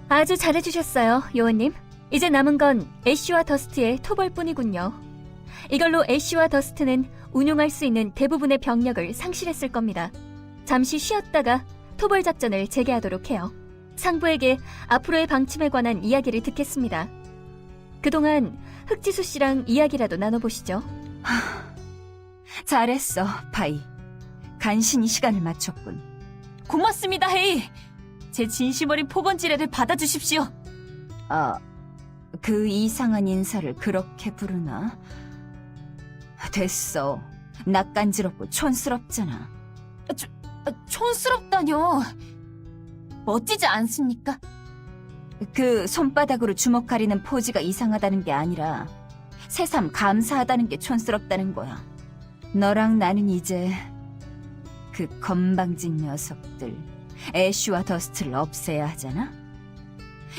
아주 잘해주셨어요, 요원님. 이제 남은 건 애쉬와 더스트의 토벌뿐이군요. 이걸로 애쉬와 더스트는 운용할 수 있는 대부분의 병력을 상실했을 겁니다. 잠시 쉬었다가 토벌 작전을 재개하도록 해요. 상부에게 앞으로의 방침에 관한 이야기를 듣겠습니다. 그동안 흑지수 씨랑 이야기라도 나눠보시죠. 잘했어, 바이. 간신히 시간을 맞췄군. 고맙습니다, 헤이. 제 진심 어린 폭언지뢰를 받아주십시오. 그 이상한 인사를 그렇게 부르나? 됐어. 낯간지럽고 촌스럽잖아. 촌스럽다뇨. 멋지지 않습니까? 그 손바닥으로 주먹 가리는 포즈가 이상하다는 게 아니라 새삼 감사하다는 게 촌스럽다는 거야. 너랑 나는 이제 그 건방진 녀석들 애쉬와 더스트를 없애야 하잖아?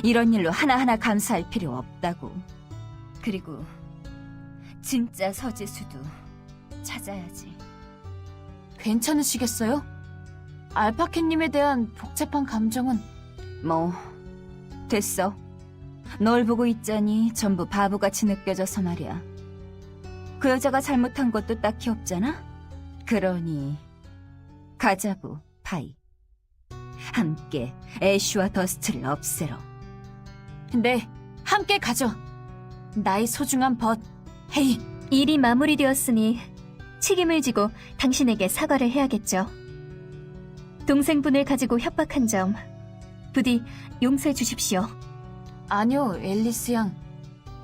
이런 일로 하나하나 감사할 필요 없다고. 그리고 진짜 서지수도 찾아야지. 괜찮으시겠어요? 알파캣님에 대한 복잡한 감정은 뭐 됐어. 널 보고 있자니 전부 바보같이 느껴져서 말이야. 그 여자가 잘못한 것도 딱히 없잖아? 그러니 가자고, 바이. 함께 애쉬와 더스트를 없애러. 네, 함께 가죠. 나의 소중한 벗, 헤이. 일이 마무리되었으니 책임을 지고 당신에게 사과를 해야겠죠. 동생분을 가지고 협박한 점 부디 용서해 주십시오. 아니요, 앨리스 양.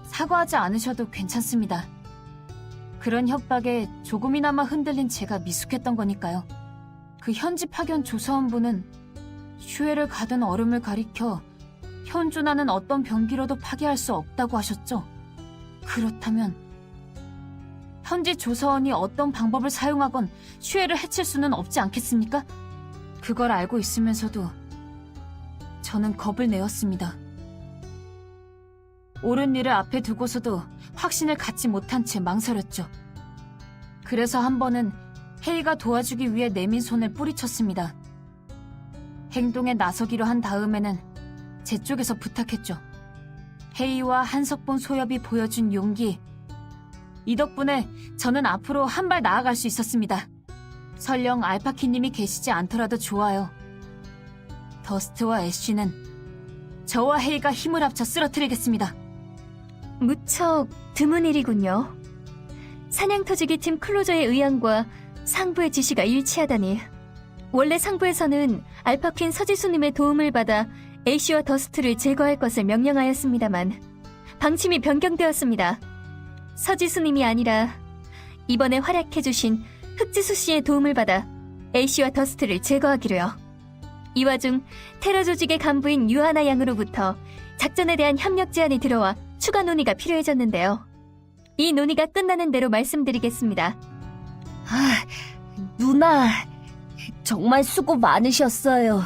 사과하지 않으셔도 괜찮습니다. 그런 협박에 조금이나마 흔들린 제가 미숙했던 거니까요. 그 현지 파견 조사원분은 슈에를 가든 얼음을 가리켜 현존하는 어떤 병기로도 파괴할 수 없다고 하셨죠? 그렇다면 현지 조사원이 어떤 방법을 사용하건 슈에를 해칠 수는 없지 않겠습니까? 그걸 알고 있으면서도 저는 겁을 내었습니다. 옳은 일을 앞에 두고서도 확신을 갖지 못한 채 망설였죠. 그래서 한 번은 헤이가 도와주기 위해 내민 손을 뿌리쳤습니다. 행동에 나서기로 한 다음에는 제 쪽에서 부탁했죠. 헤이와 한석본 소엽이 보여준 용기, 이 덕분에 저는 앞으로 한 발 나아갈 수 있었습니다. 설령 알파키님이 계시지 않더라도 좋아요. 더스트와 애쉬는 저와 헤이가 힘을 합쳐 쓰러뜨리겠습니다. 무척 드문 일이군요. 사냥터지기 팀 클로저의 의향과 상부의 지시가 일치하다니. 원래 상부에서는 알파퀸 서지수님의 도움을 받아 애쉬와 더스트를 제거할 것을 명령하였습니다만 방침이 변경되었습니다. 서지수님이 아니라 이번에 활약해주신 흑지수 씨의 도움을 받아 애쉬와 더스트를 제거하기로요. 이 와중 테러 조직의 간부인 유하나 양으로부터 작전에 대한 협력 제안이 들어와 추가 논의가 필요해졌는데요. 이 논의가 끝나는 대로 말씀드리겠습니다. 누나, 정말 수고 많으셨어요.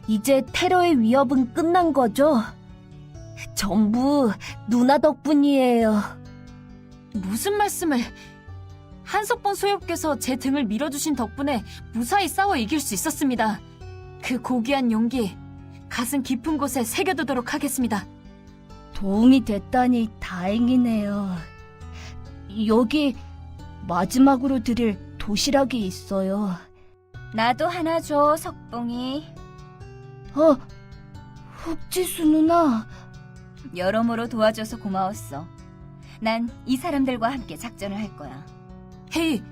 이제 테러의 위협은 끝난 거죠? 전부 누나 덕분이에요. 무슨 말씀을... 한석본 소엽께서 제 등을 밀어주신 덕분에 무사히 싸워 이길 수 있었습니다. 그 고귀한 용기, 가슴 깊은 곳에 새겨두도록 하겠습니다. 도움이 됐다니 다행이네요. 여기 마지막으로 드릴 도시락이 있어요. 나도 하나 줘, 석봉이. 흑지수 누나. 여러모로 도와줘서 고마웠어. 난 이 사람들과 함께 작전을 할 거야. 헤이,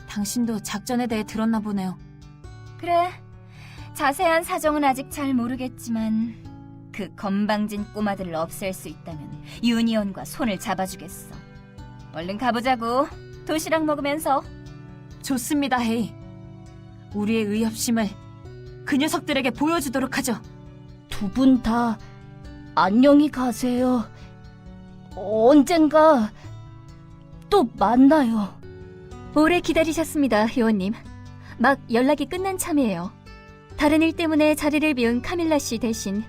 당신도 작전에 대해 들었나 보네요. 그래, 자세한 사정은 아직 잘 모르겠지만 그 건방진 꼬마들을 없앨 수 있다면 유니온과 손을 잡아주겠어. 얼른 가보자고. 도시락 먹으면서. 좋습니다, 헤이. 우리의 의협심을 그 녀석들에게 보여주도록 하죠. 두 분 다 안녕히 가세요. 언젠가 또 만나요. 오래 기다리셨습니다, 요원님. 막 연락이 끝난 참이에요. 다른 일 때문에 자리를 비운 카밀라 씨 대신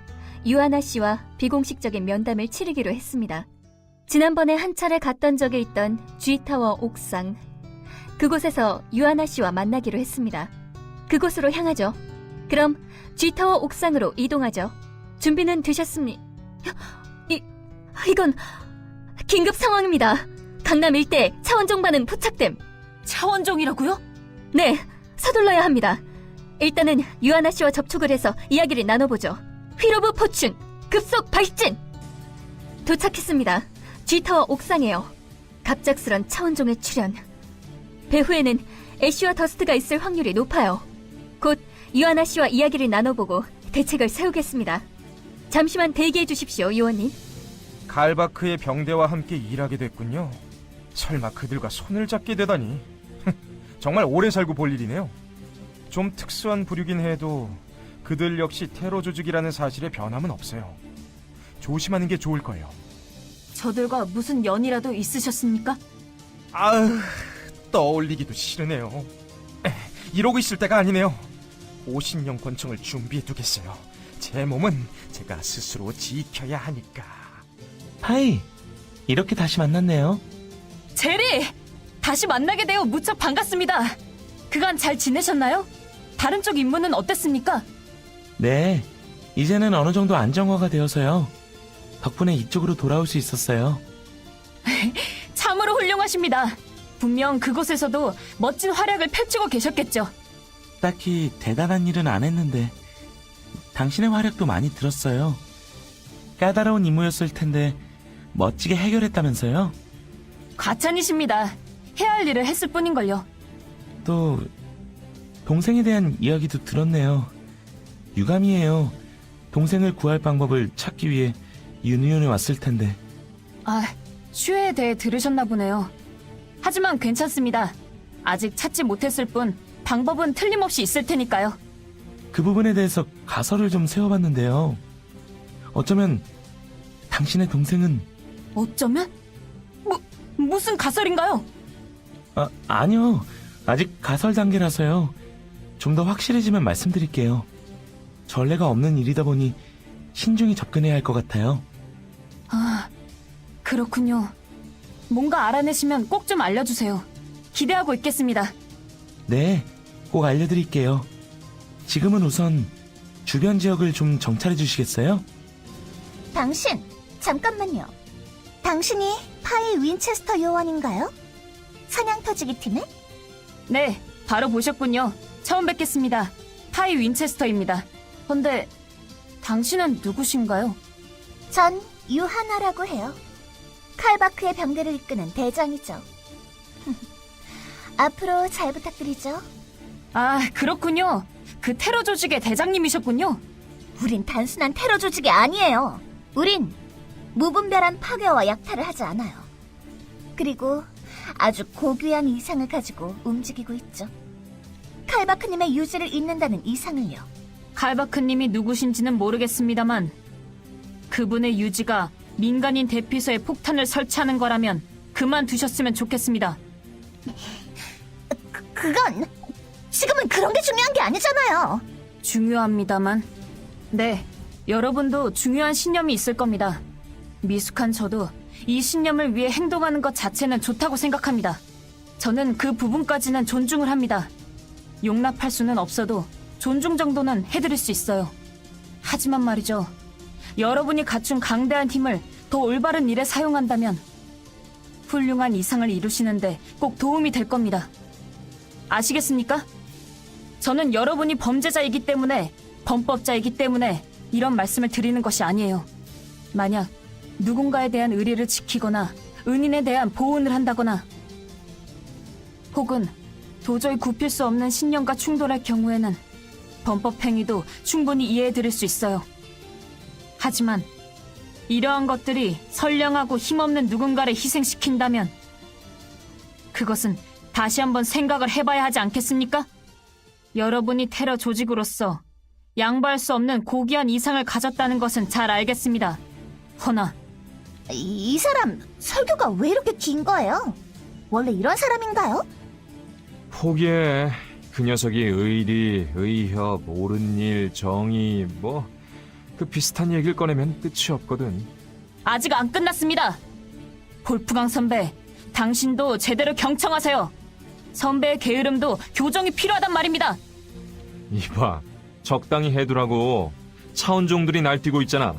유아나 씨와 비공식적인 면담을 치르기로 했습니다. 지난번에 한 차례 갔던 적이 있던 G타워 옥상. 그곳에서 유아나 씨와 만나기로 했습니다. 그곳으로 향하죠. 그럼 G타워 옥상으로 이동하죠. 준비는 되셨습니? 이건 긴급 상황입니다. 강남 일대 차원종반은 포착됨. 차원종이라고요? 네, 서둘러야 합니다. 일단은 유아나 씨와 접촉을 해서 이야기를 나눠보죠. 휠오브 포춘, 급속 발진! 도착했습니다. G타워 옥상에요. 갑작스런 차원종의 출현. 배후에는 애쉬와 더스트가 있을 확률이 높아요. 곧 유아나 씨와 이야기를 나눠보고 대책을 세우겠습니다. 잠시만 대기해 주십시오, 요원님. 칼바크의 병대와 함께 일하게 됐군요. 설마 그들과 손을 잡게 되다니. 정말 오래 살고 볼 일이네요. 좀 특수한 부류긴 해도 그들 역시 테러 조직이라는 사실에 변함은 없어요. 조심하는 게 좋을 거예요. 저들과 무슨 연이라도 있으셨습니까? 아으, 떠올리기도 싫으네요. 이러고 있을 때가 아니네요. 50년 권총을 준비해 두겠어요. 제 몸은 제가 스스로 지켜야 하니까. 파이, 이렇게 다시 만났네요. 제리! 다시 만나게 되어 무척 반갑습니다. 그간 잘 지내셨나요? 다른 쪽 임무는 어땠습니까? 네, 이제는 어느 정도 안정화가 되어서요. 덕분에 이쪽으로 돌아올 수 있었어요. 참으로 훌륭하십니다. 분명 그곳에서도 멋진 활약을 펼치고 계셨겠죠. 딱히 대단한 일은 안 했는데 당신의 활약도 많이 들었어요. 까다로운 임무였을 텐데 멋지게 해결했다면서요? 과찬이십니다. 해야 할 일을 했을 뿐인걸요. 또 동생에 대한 이야기도 들었네요. 유감이에요. 동생을 구할 방법을 찾기 위해 유니온에 왔을 텐데. 아, 슈에에 대해 들으셨나 보네요. 하지만 괜찮습니다. 아직 찾지 못했을 뿐 방법은 틀림없이 있을 테니까요. 그 부분에 대해서 가설을 좀 세워봤는데요. 어쩌면 당신의 동생은... 어쩌면? 무슨 가설인가요? 아니요. 아직 가설 단계라서요. 좀 더 확실해지면 말씀드릴게요. 전례가 없는 일이다 보니 신중히 접근해야 할 것 같아요. 아, 그렇군요. 뭔가 알아내시면 꼭 좀 알려주세요. 기대하고 있겠습니다. 네, 꼭 알려드릴게요. 지금은 우선 주변 지역을 좀 정찰해 주시겠어요? 당신, 잠깐만요. 당신이 파이 윈체스터 요원인가요? 사냥터지기 팀에? 네, 바로 보셨군요. 처음 뵙겠습니다. 파이 윈체스터입니다. 근데 당신은 누구신가요? 전 유하나라고 해요. 칼바크의 병대를 이끄는 대장이죠. 앞으로 잘 부탁드리죠. 아, 그렇군요. 그 테러 조직의 대장님이셨군요. 우린 단순한 테러 조직이 아니에요. 우린 무분별한 파괴와 약탈을 하지 않아요. 그리고 아주 고귀한 이상을 가지고 움직이고 있죠. 칼바크님의 유지를 잇는다는 이상을요. 칼바크님이 누구신지는 모르겠습니다만 그분의 유지가 민간인 대피소에 폭탄을 설치하는 거라면 그만두셨으면 좋겠습니다. 그건 지금은 그런 게 중요한 게 아니잖아요. 중요합니다만. 네, 여러분도 중요한 신념이 있을 겁니다. 미숙한 저도 이 신념을 위해 행동하는 것 자체는 좋다고 생각합니다. 저는 그 부분까지는 존중을 합니다. 용납할 수는 없어도 존중 정도는 해드릴 수 있어요. 하지만 말이죠. 여러분이 갖춘 강대한 힘을 더 올바른 일에 사용한다면 훌륭한 이상을 이루시는데 꼭 도움이 될 겁니다. 아시겠습니까? 저는 여러분이 범죄자이기 때문에, 범법자이기 때문에 이런 말씀을 드리는 것이 아니에요. 만약 누군가에 대한 의리를 지키거나 은인에 대한 보훈을 한다거나 혹은 도저히 굽힐 수 없는 신념과 충돌할 경우에는 범법 행위도 충분히 이해해드릴 수 있어요. 하지만 이러한 것들이 선량하고 힘없는 누군가를 희생시킨다면 그것은 다시 한번 생각을 해봐야 하지 않겠습니까? 여러분이 테러 조직으로서 양보할 수 없는 고귀한 이상을 가졌다는 것은 잘 알겠습니다. 허나 이 사람 설교가 왜 이렇게 긴 거예요? 원래 이런 사람인가요? 포기해. 그 녀석이 의리, 의협, 옳은 일, 정의 그 비슷한 얘기를 꺼내면 끝이 없거든. 아직 안 끝났습니다. 볼프강 선배, 당신도 제대로 경청하세요. 선배의 게으름도 교정이 필요하단 말입니다. 이봐, 적당히 해두라고. 차원종들이 날뛰고 있잖아.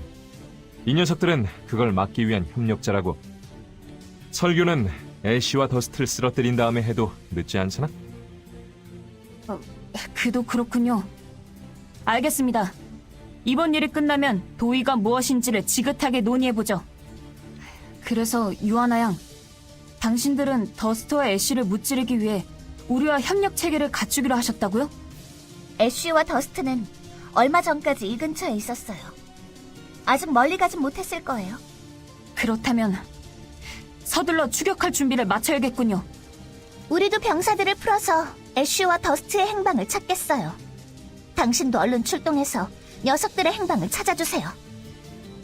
이 녀석들은 그걸 막기 위한 협력자라고. 설교는 애쉬와 더스트를 쓰러뜨린 다음에 해도 늦지 않잖아? 그도 그렇군요. 알겠습니다. 이번 일이 끝나면 도의가 무엇인지를 지긋하게 논의해보죠. 그래서 유아나 양, 당신들은 더스트와 애쉬를 무찌르기 위해 우리와 협력 체계를 갖추기로 하셨다고요? 애쉬와 더스트는 얼마 전까지 이 근처에 있었어요. 아직 멀리 가진 못했을 거예요. 그렇다면 서둘러 추격할 준비를 마쳐야겠군요. 우리도 병사들을 풀어서 애쉬와 더스트의 행방을 찾겠어요. 당신도 얼른 출동해서 녀석들의 행방을 찾아주세요.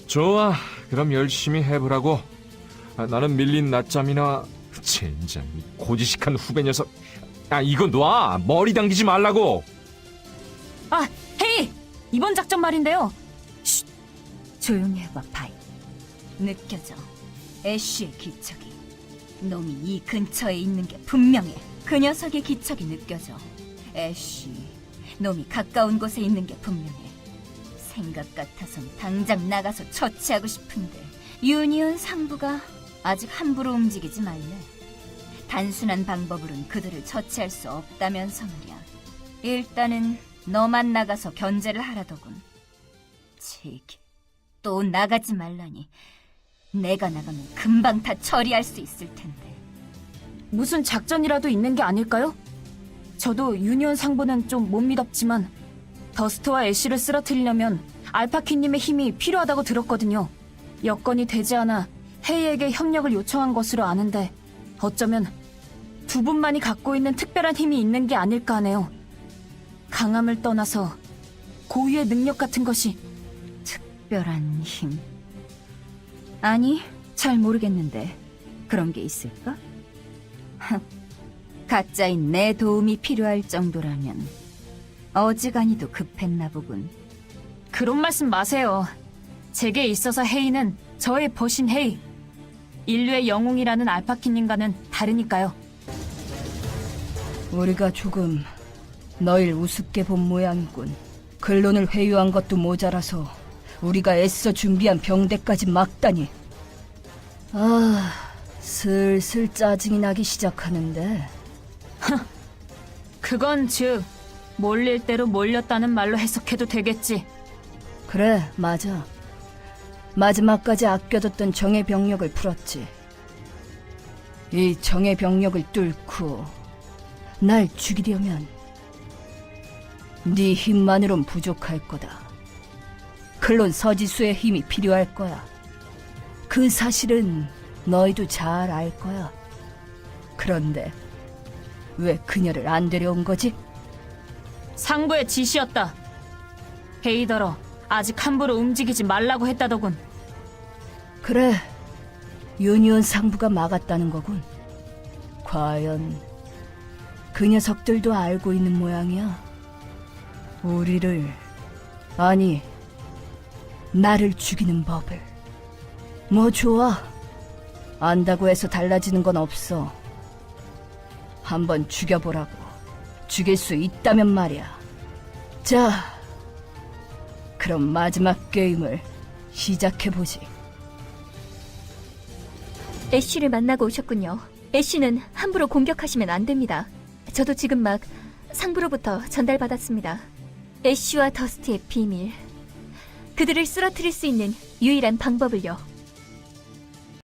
좋아. 그럼 열심히 해보라고. 나는 밀린 낮잠이나... 젠장, 이 고지식한 후배 녀석. 이거 놔. 머리 당기지 말라고. 아, 헤이! 이번 작전 말인데요. 조용히 해봐, 파이. 느껴져. 애쉬의 기척이. 놈이 이 근처에 있는 게 분명해. 그 녀석의 기척이 느껴져. 애쉬, 놈이 가까운 곳에 있는 게 분명해. 생각 같아선 당장 나가서 처치하고 싶은데 유니온 상부가 아직 함부로 움직이지 말래. 단순한 방법으로는 그들을 처치할 수 없다면서 말이야. 일단은 너만 나가서 견제를 하라더군. 제게 또 나가지 말라니. 내가 나가면 금방 다 처리할 수 있을 텐데. 무슨 작전이라도 있는 게 아닐까요? 저도 유니온 상부는 좀 못 믿었지만 더스트와 애쉬를 쓰러뜨리려면 알파키님의 힘이 필요하다고 들었거든요. 여건이 되지 않아 헤이에게 협력을 요청한 것으로 아는데 어쩌면 두 분만이 갖고 있는 특별한 힘이 있는 게 아닐까 하네요. 강함을 떠나서 고유의 능력 같은 것이. 특별한 힘? 아니, 잘 모르겠는데 그런 게 있을까? 가짜인 내 도움이 필요할 정도라면 어지간히도 급했나 보군. 그런 말씀 마세요. 제게 있어서 헤이는 저의 버신 헤이. 인류의 영웅이라는 알파키님과는 다르니까요. 우리가 조금 너희를 우습게 본 모양이군. 근론을 회유한 것도 모자라서 우리가 애써 준비한 병대까지 막다니. 슬슬 짜증이 나기 시작하는데. 그건 즉 몰릴 대로 몰렸다는 말로 해석해도 되겠지. 그래, 맞아. 마지막까지 아껴뒀던 정의 병력을 풀었지. 이 정의 병력을 뚫고 날 죽이려면 네 힘만으론 부족할 거다. 클론 서지수의 힘이 필요할 거야. 그 사실은 너희도 잘 알 거야. 그런데 왜 그녀를 안 데려온 거지? 상부의 지시였다. 헤이더러 아직 함부로 움직이지 말라고 했다더군. 그래, 유니온 상부가 막았다는 거군. 과연 그 녀석들도 알고 있는 모양이야. 우리를, 아니, 나를 죽이는 법을. 뭐 좋아. 안다고 해서 달라지는 건 없어. 한번 죽여보라고. 죽일 수 있다면 말이야. 자, 그럼 마지막 게임을 시작해보지. 애쉬를 만나고 오셨군요. 애쉬는 함부로 공격하시면 안 됩니다. 저도 지금 막 상부로부터 전달받았습니다. 애쉬와 더스트의 비밀. 그들을 쓰러뜨릴 수 있는 유일한 방법을요.